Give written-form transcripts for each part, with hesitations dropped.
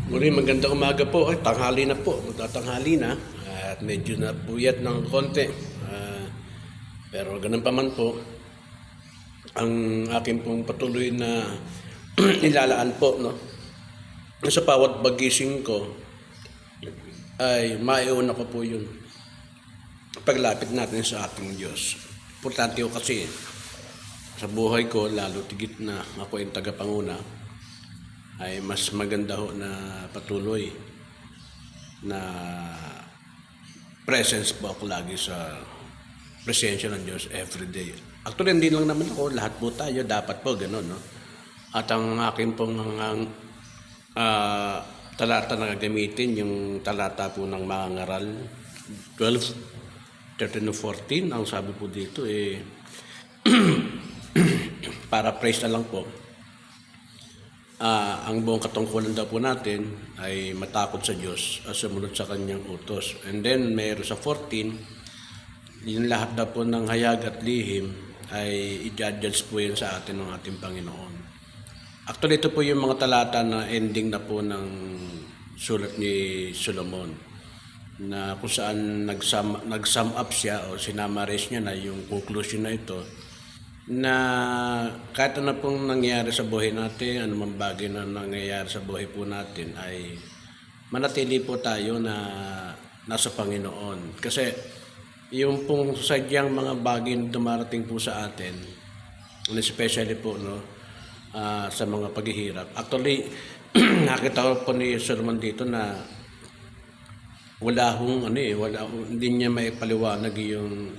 Muli, magandang umaga po. Ay, tanghali na po. Magtatanghali na. At medyo napuyat ng konti. Pero ganun pa man po, ang aking pong patuloy na nilalaan po, no? Sa bawat bagising ko, ay maiuna ko po yung paglapit natin sa ating Diyos. Importante ko kasi sa buhay ko, lalo tigit na ako yung tagapanguna, ay mas maganda ho na patuloy na presence po ako lagi sa presensya ng Diyos everyday. Actually, hindi lang naman ako, lahat po tayo, dapat po gano'n, no? At ang aking pong talata na gagamitin, yung talata po ng mga ngaral, 12:13-14, ang sabi po dito, para praise na lang po. Ang buong katungkulan daw po natin ay matakot sa Diyos at sumunod sa kanyang utos. And then mayroon sa 14, yung lahat daw po ng hayag at lihim ay i-judge po yan sa atin ng ating Panginoon. Actually, ito po yung mga talata na ending na po ng sulat ni Solomon, na kung saan nag-sum up siya o sinamaris niya na yung conclusion na ito, na kahit ano pong nangyayari sa buhay natin, anumang bagay na nangyayari sa buhay po natin, ay manatili po tayo na nasa Panginoon. Kasi yung pong sadyang mga bagay na dumarating po sa atin, especially po, no, sa mga paghihirap. Actually, nakita ko po ni Solomon dito na hindi niya may paliwanag yung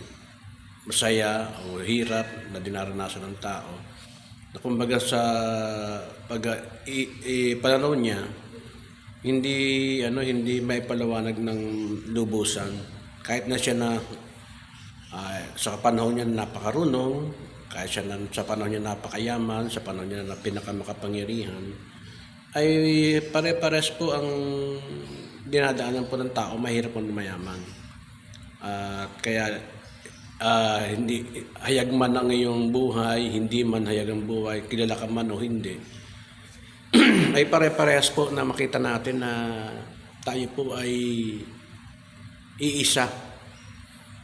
masaya o hirap na dinaranasan ng tao. Na kumbaga sa pananaw niya, hindi may paliwanag ng lubusan. Kahit na siya na sa panahon niya napakarunong, kahit siya sa panahon niya napakayaman, sa panahon niya na pinakamakapangyarihan, ay pare-pares po ang dinadaanan po ng tao, mahirap po mayaman. Kaya hindi hayag man ang iyong buhay, hindi man hayag ang buhay, kilala ka man o hindi, ay pare-parehas po na makita natin na tayo po ay iisa.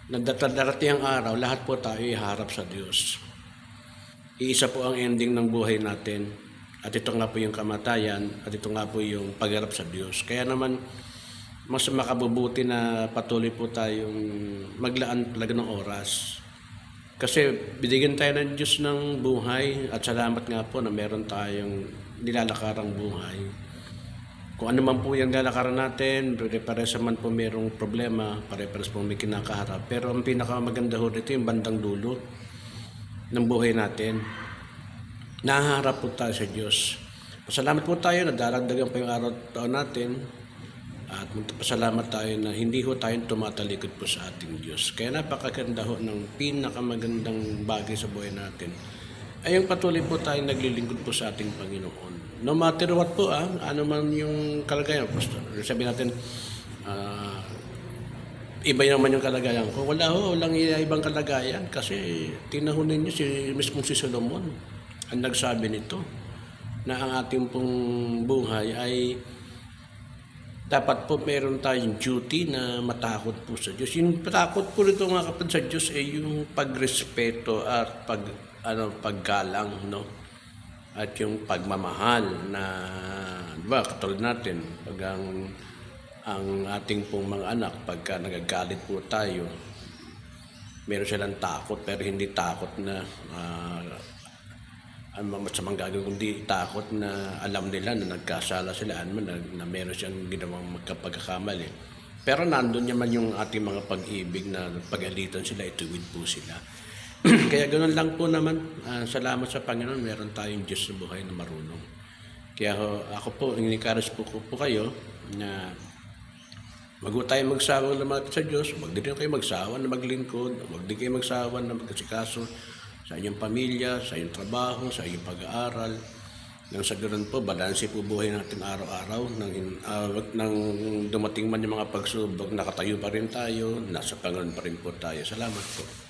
Darating ang araw, lahat po tayo iharap sa Diyos. Iisa po ang ending ng buhay natin. At ito nga po yung kamatayan, at ito nga po yung pagharap sa Diyos. Kaya naman, mas makabubuti na patuloy po tayong maglaan talaga ng oras. Kasi binigyan tayo ng Diyos ng buhay, at salamat nga po na meron tayong nilalakarang buhay. Kung ano man po yung lalakaran natin, pare-pares man po merong problema, pare-pares po may kinakaharap. Pero ang pinakamaganda ho dito yung bandang dulo ng buhay natin. Nahaharap po tayo sa Diyos. Pasalamat po tayo na daragdagan pa yung araw at taon natin. At pasalamat tayo na hindi ho tayo tumatalikod po sa ating Diyos. Kaya napakaganda ho ng pinakamagandang bagay sa buhay natin ay yung patuloy po tayo naglilingkod po sa ating Panginoon. No matter what po, ano man yung kalagayan. Sabi natin, iba naman yung kalagayan ko. Walang ibang kalagayan kasi tinahunin niyo mismong si Solomon ang nagsabi nito na ang ating pong buhay ay dapat po meron tayong duty na matakot po sa Diyos. Yung takot po rito mga kapatid sa Diyos ay yung pagrespeto at paggalang, no? At yung pagmamahal na, diba, katulad natin, pag ang ating pong mga anak, pagka nagagalit po tayo, meron silang takot, pero hindi takot na masamang gagawin, kundi takot na alam nila na nagkasala sila, na meron siyang ginawang magkapagkakamali. Pero nandun naman yung ating mga pag-ibig na pag-alitan sila, ituwid po sila. Kaya ganoon lang po naman. Salamat sa Panginoon, meron tayong Diyos sa buhay na marunong. Kaya ako po, in-encourage po kayo na wag tayo magsawang lumapit sa Diyos, wag din kayo magsawa na maglingkod, wag din kayo magsawa na magkasikaso sa inyong pamilya, sa inyong trabaho, sa inyong pag-aaral. Nang sa ganoon po, balanse po buhay natin araw-araw. Nang dumating man yung mga pagsubok, nakatayo pa rin tayo, nasa Panginoon pa rin po tayo. Salamat po.